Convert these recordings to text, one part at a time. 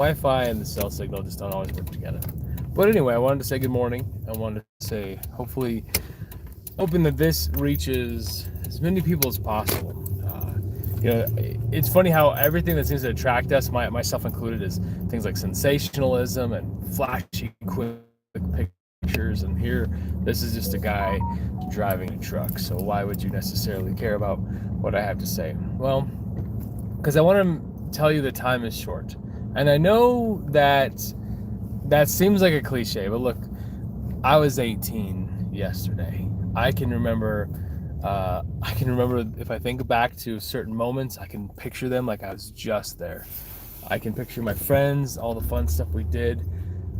Wi-Fi and the cell signal just don't always work together. But anyway, I wanted to say good morning. I wanted to say hoping that this reaches as many people as possible. It's funny how everything that seems to attract us, myself included, is things like sensationalism and flashy, quick pictures. And here, this is just a guy driving a truck. So why would you necessarily care about what I have to say? Well, because I want to tell you that time is short. And I know that seems like a cliche, but look, I was 18 yesterday. I can remember if I think back to certain moments, I can picture them like I was just there. I can picture my friends, all the fun stuff we did,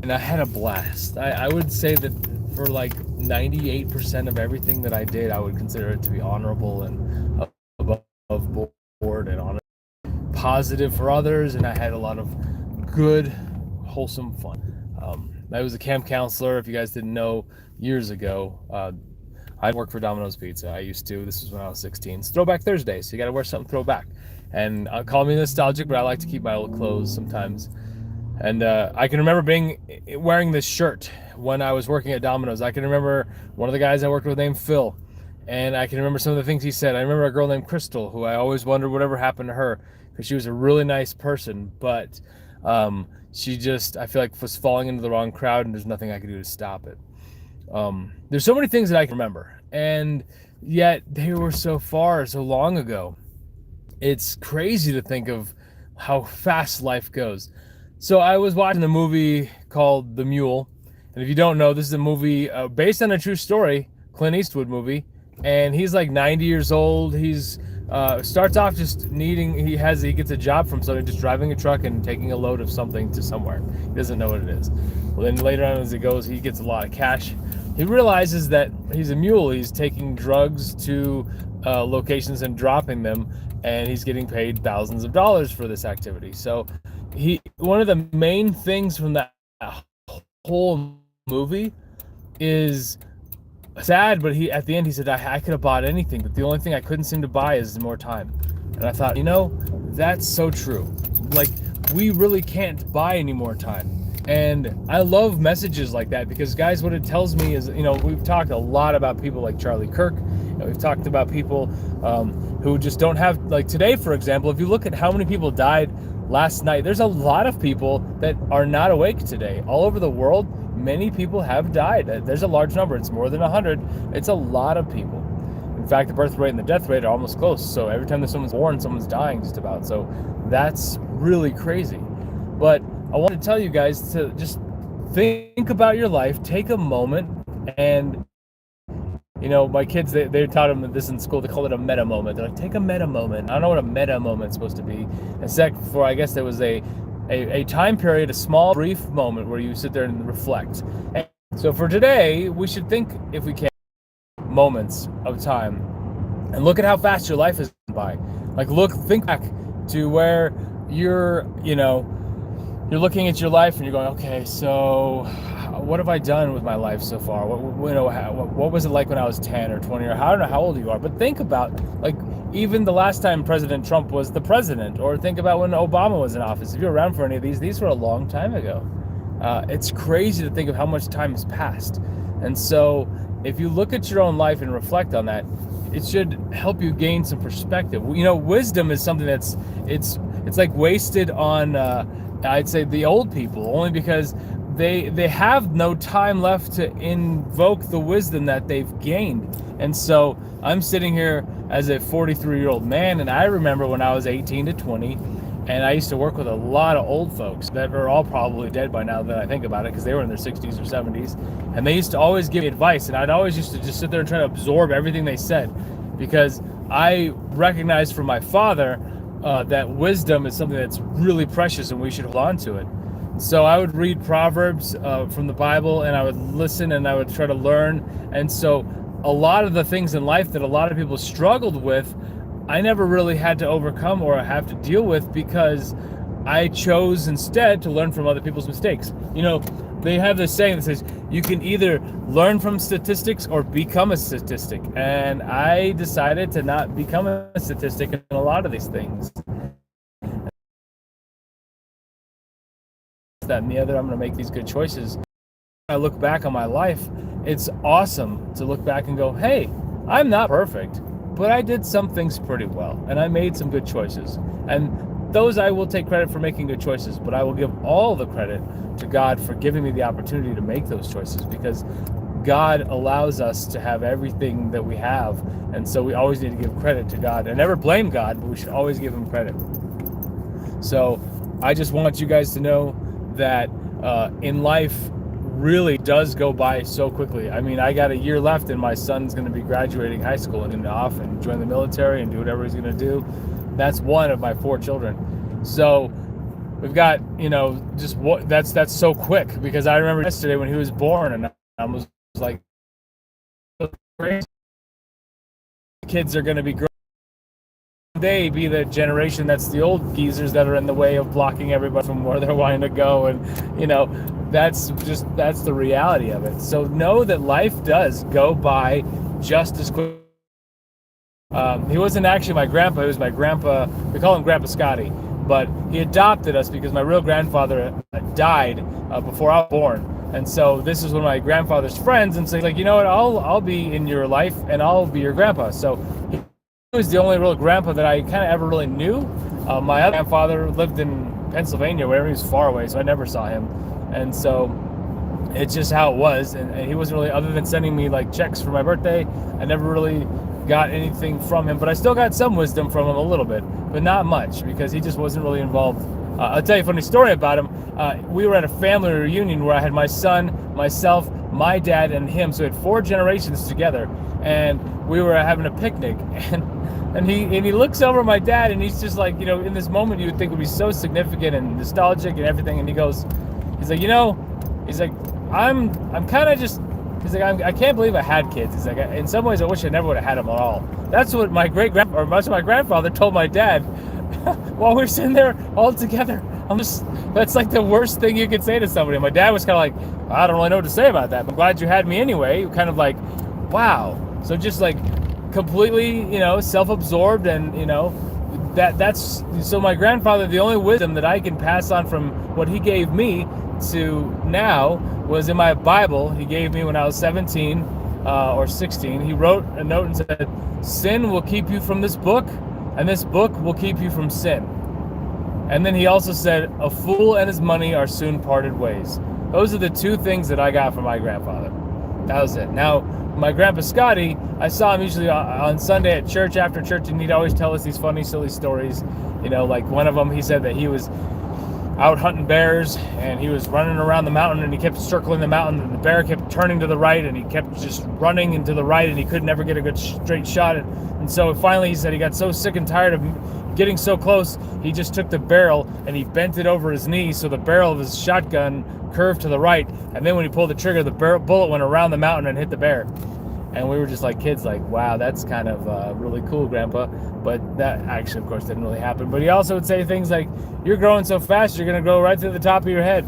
and I had a blast. I would say that for like 98% of everything that I did, I would consider it to be honorable and above board and honest, positive for others, and I had a lot of good, wholesome fun. I was a camp counselor, if you guys didn't know, years ago. I worked for Domino's Pizza. I used to. This was when I was 16. It's Throwback Thursday, so you got to wear something throwback. And call me nostalgic, but I like to keep my old clothes sometimes. And I can remember wearing this shirt when I was working at Domino's. I can remember one of the guys I worked with named Phil, and I can remember some of the things he said. I remember a girl named Crystal, who I always wondered whatever happened to her, because she was a really nice person, but she just, I feel like, was falling into the wrong crowd, and there's nothing I could do to stop it. There's so many things that I can remember, and yet they were so far, so long ago. It's crazy to think of how fast life goes. So I was watching a movie called The Mule, and if you don't know, this is a movie based on a true story, Clint Eastwood movie, and he's like 90 years old. He's starts off just he gets a job from somebody, just driving a truck and taking a load of something to somewhere. He doesn't know what it is. Well, then later on as it goes, he gets a lot of cash. He realizes that he's a mule. He's taking drugs to locations and dropping them, and he's getting paid thousands of dollars for this activity. So one of the main things from that whole movie is sad, but at the end he said, I could have bought anything, but the only thing I couldn't seem to buy is more time. And I thought, that's so true. Like, we really can't buy any more time. And I love messages like that, because guys, what it tells me is, we've talked a lot about people like Charlie Kirk. We've talked about people who just don't have, like today, for example, if you look at how many people died last night, there's a lot of people that are not awake today. All over the world, many people have died. There's a large number. It's more than 100. It's a lot of people. In fact, the birth rate and the death rate are almost close. So every time that someone's born, someone's dying just about. So that's really crazy. But I want to tell you guys to just think about your life, take a moment, and my kids, they taught them this in school. They call it a meta moment. They're like, take a meta moment. I don't know what a meta moment's supposed to be. Except for, I guess there was a time period, a small, brief moment where you sit there and reflect. And so for today, we should think, if we can, moments of time, and look at how fast your life has gone by. Like, think back to where you're looking at your life and you're going, okay, so what have I done with my life so far? What was it like when I was 10 or 20, or I don't know how old you are, but think about, like, even the last time President Trump was the president, or think about when Obama was in office. If you're around for any of these were a long time ago. It's crazy to think of how much time has passed. And so if you look at your own life and reflect on that, it should help you gain some perspective. Wisdom is something that's it's like wasted on I'd say the old people, only because they have no time left to invoke the wisdom that they've gained. And so I'm sitting here as a 43-year-old man, and I remember when I was 18 to 20, and I used to work with a lot of old folks that are all probably dead by now that I think about it, because they were in their 60s or 70s, and they used to always give me advice, and I'd always used to just sit there and try to absorb everything they said, because I recognized from my father that wisdom is something that's really precious and we should hold on to it. So I would read Proverbs from the Bible, and I would listen, and I would try to learn. And so a lot of the things in life that a lot of people struggled with, I never really had to overcome or have to deal with, because I chose instead to learn from other people's mistakes. They have this saying that says, you can either learn from statistics or become a statistic. And I decided to not become a statistic in a lot of these things. that, and the other. I'm going to make these good choices. I look back on my life, it's awesome to look back and go, hey, I'm not perfect, but I did some things pretty well, and I made some good choices. And those I will take credit for making good choices, but I will give all the credit to God for giving me the opportunity to make those choices, because God allows us to have everything that we have. And so we always need to give credit to God and never blame God, but we should always give him credit. So I just want you guys to know that in life, really does go by so quickly. I mean, I got a year left and my son's going to be graduating high school and off and join the military and do whatever he's going to do. That's one of my 4 children. So we've got, just what that's so quick, because I remember yesterday when he was born and I was like, crazy. Kids are going to be grown. They be the generation that's the old geezers that are in the way of blocking everybody from where they're wanting to go. And, that's the reality of it. So know that life does go by just as quick. He wasn't actually my grandpa. He was my grandpa. We call him Grandpa Scotty, but he adopted us because my real grandfather died before I was born. And so this is one of my grandfather's friends. And so he's like, you know what, I'll be in your life and I'll be your grandpa. So he was the only real grandpa that I kind of ever really knew. My other grandfather lived in Pennsylvania, wherever he was far away, so I never saw him. And so it's just how it was. And he wasn't really, other than sending me like checks for my birthday, I never really got anything from him. But I still got some wisdom from him a little bit, but not much, because he just wasn't really involved. I'll tell you a funny story about him. We were at a family reunion where I had my son, myself, my dad, and him. So we had 4 generations together, and we were having a picnic. And he looks over at my dad, and he's just like, in this moment you would think would be so significant and nostalgic and everything. And he's like, he's like, I'm kind of just, he's like, I can't believe I had kids. He's like, in some ways I wish I never would have had them at all. That's what my grandfather told my dad while we were sitting there all together. That's like the worst thing you could say to somebody. My dad was kind of like, I don't really know what to say about that, but I'm glad you had me anyway. Kind of like, wow. So just like completely, self-absorbed, and, that's, so my grandfather, the only wisdom that I can pass on from what he gave me to now was in my Bible. He gave me when I was 17 or 16. He wrote a note and said, sin will keep you from this book, and this book will keep you from sin. And then he also said, a fool and his money are soon parted ways. Those are the 2 things that I got from my grandfather. That was it. Now, my Grandpa Scotty, I saw him usually on Sunday at church, after church, and he'd always tell us these funny, silly stories. Like one of them, he said that he was out hunting bears, and he was running around the mountain, and he kept circling the mountain, and the bear kept turning to the right, and he kept just running into the right, and he could never get a good straight shot. And so finally he said he got so sick and tired of getting so close, he just took the barrel and he bent it over his knee so the barrel of his shotgun curved to the right, and then when he pulled the trigger, the bullet went around the mountain and hit the bear. And we were just like kids, like, wow, that's kind of really cool, Grandpa. But that actually, of course, didn't really happen. But he also would say things like, you're growing so fast, you're going to grow right through the top of your head.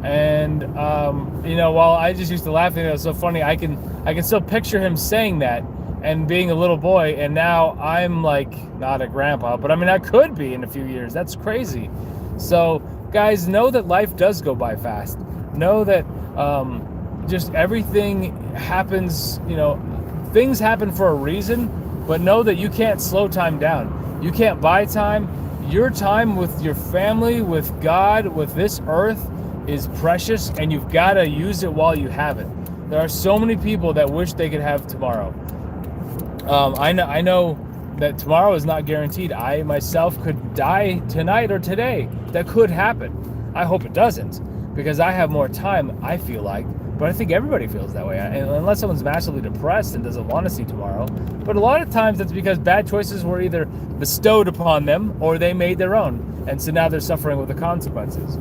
And, while I just used to laugh at it, it was so funny, I can still picture him saying that and being a little boy. And now I'm like, not a grandpa, but I mean, I could be in a few years. That's crazy. So, guys, know that life does go by fast. Know that just everything happens, things happen for a reason, but know that you can't slow time down. You can't buy time. Your time with your family, with God, with this earth is precious, and you've got to use it while you have it. There are so many people that wish they could have tomorrow. I know that tomorrow is not guaranteed. I myself could die tonight or today. That could happen. I hope it doesn't, because I have more time, I feel like. But I think everybody feels that way, unless someone's massively depressed and doesn't want to see tomorrow. But a lot of times that's because bad choices were either bestowed upon them or they made their own. And so now they're suffering with the consequences.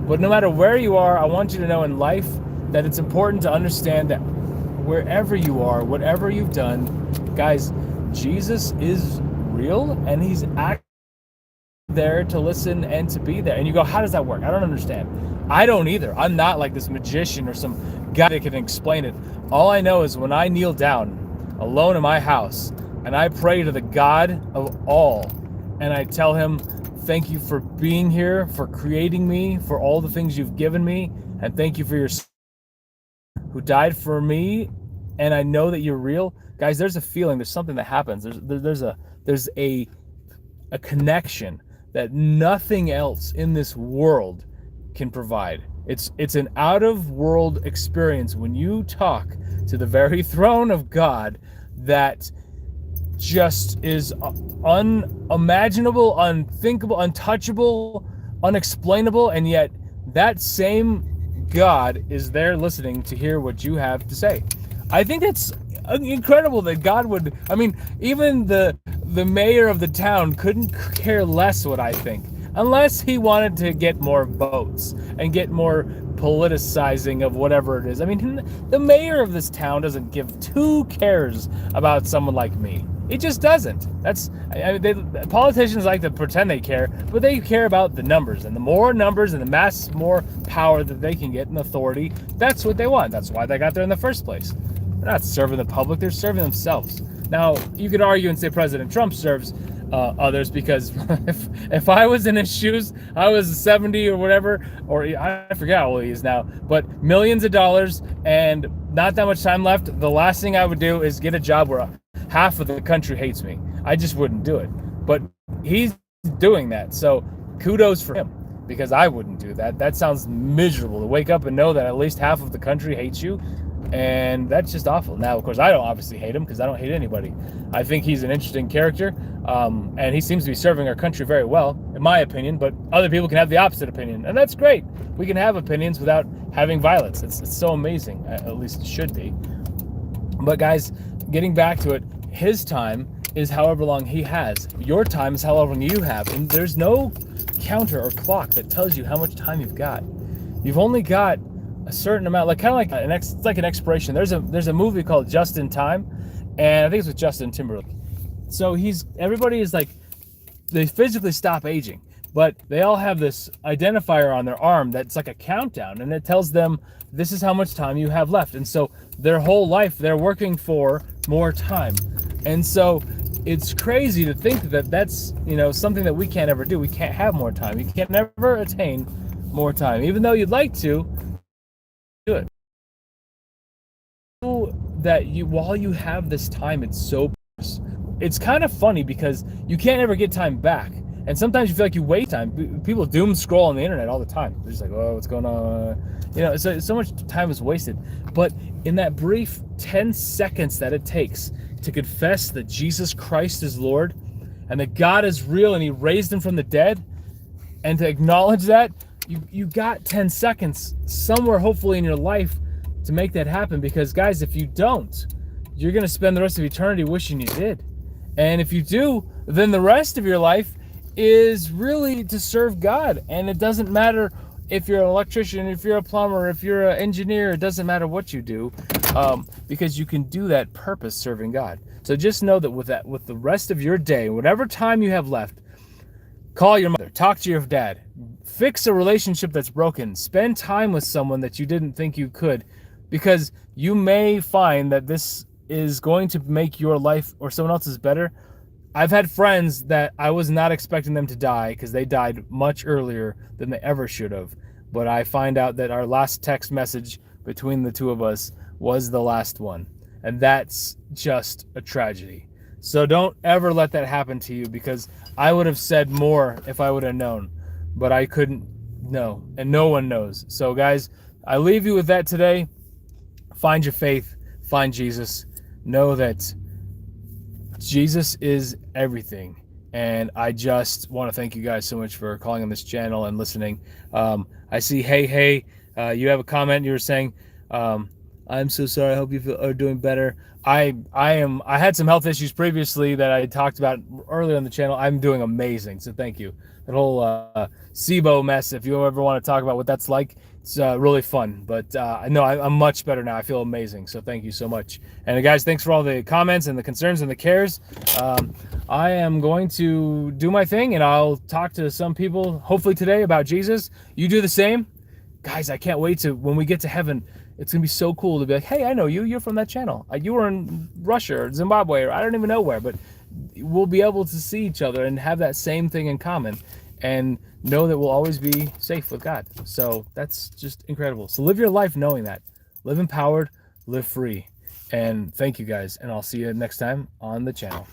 But no matter where you are, I want you to know in life that it's important to understand that wherever you are, whatever you've done, guys, Jesus is real, and he's actually there to listen and to be there. And you go, how does that work? I don't understand. I don't either. I'm not like this magician or some guy that can explain it. All I know is when I kneel down alone in my house and I pray to the God of all, and I tell him, thank you for being here, for creating me, for all the things you've given me, and thank you for your son who died for me, and I know that you're real. Guys, there's a feeling, there's something that happens. There's a connection that nothing else in this world can provide. It's an out-of-world experience when you talk to the very throne of God that just is unimaginable, unthinkable, untouchable, unexplainable, and yet that same God is there listening to hear what you have to say. I think it's incredible that God would, I mean, even the mayor of the town couldn't care less what I think, unless he wanted to get more votes and get more politicizing of whatever it is. I mean, the mayor of this town doesn't give two cares about someone like me. It just doesn't. Politicians like to pretend they care, but they care about the numbers, and the more numbers and the mass more power that they can get and authority, that's what they want. That's why they got there in the first place. They're not serving the public, they're serving themselves. Now, you could argue and say President Trump serves others, because if I was in his shoes, I was 70 or whatever, or I forget how old he is now, but millions of dollars and not that much time left, the last thing I would do is get a job where half of the country hates me. I just wouldn't do it. But he's doing that, so kudos for him, because I wouldn't do that. That sounds miserable, to wake up and know that at least half of the country hates you. And that's just awful. Now, of course, I don't obviously hate him, because I don't hate anybody. I think he's an interesting character, and he seems to be serving our country very well, in my opinion, but other people can have the opposite opinion, and that's great. We can have opinions without having violence. It's so amazing, at least it should be. But guys, getting back to it, his time is however long he has. Your time is however long you have, and there's no counter or clock that tells you how much time you've got. You've only got a certain amount, like kind of like it's like an expiration. There's a movie called Just in Time, and I think it's with Justin Timberlake. So everybody is like, they physically stop aging, but they all have this identifier on their arm that's like a countdown, and it tells them this is how much time you have left. And so their whole life they're working for more time. And so it's crazy to think that that's, something that we can't ever do. We can't have more time. You can't never attain more time, even though you'd like to do it. That while you have this time, it's kind of funny, because you can't ever get time back, and sometimes you feel like you waste time. People doom scroll on the internet all the time. They're just like, oh, what's going on? So much time is wasted. But in that brief 10 seconds that it takes to confess that Jesus Christ is Lord, and that God is real and he raised him from the dead, and to acknowledge that, you got 10 seconds somewhere, hopefully, in your life to make that happen. Because, guys, if you don't, you're going to spend the rest of eternity wishing you did. And if you do, then the rest of your life is really to serve God. And it doesn't matter if you're an electrician, if you're a plumber, if you're an engineer, it doesn't matter what you do, because you can do that purpose serving God. So just know that with the rest of your day, whatever time you have left, call your mother, talk to your dad, fix a relationship that's broken, spend time with someone that you didn't think you could, because you may find that this is going to make your life or someone else's better. I've had friends that I was not expecting them to die, because they died much earlier than they ever should have. But I find out that our last text message between the two of us was the last one. And that's just a tragedy. So don't ever let that happen to you, because I would have said more if I would have known, but I couldn't know, and no one knows. So guys, I leave you with that today. Find your faith, find Jesus, know that Jesus is everything. And I just want to thank you guys so much for calling on this channel and listening. I see, hey, you have a comment. You were saying, I'm so sorry. I hope you are doing better. I had some health issues previously that I talked about earlier on the channel. I'm doing amazing, so thank you. That whole SIBO mess, if you ever want to talk about what that's like, it's really fun. But no, I'm much better now. I feel amazing, so thank you so much. And guys, thanks for all the comments and the concerns and the cares. I am going to do my thing, and I'll talk to some people, hopefully today, about Jesus. You do the same. Guys, I can't wait to, when we get to heaven, it's going to be so cool to be like, hey, I know you. You're from that channel. You were in Russia or Zimbabwe, or I don't even know where, but we'll be able to see each other and have that same thing in common. and know that we'll always be safe with God. So that's just incredible. So live your life knowing that. Live empowered, live free. And thank you guys. And I'll see you next time on the channel.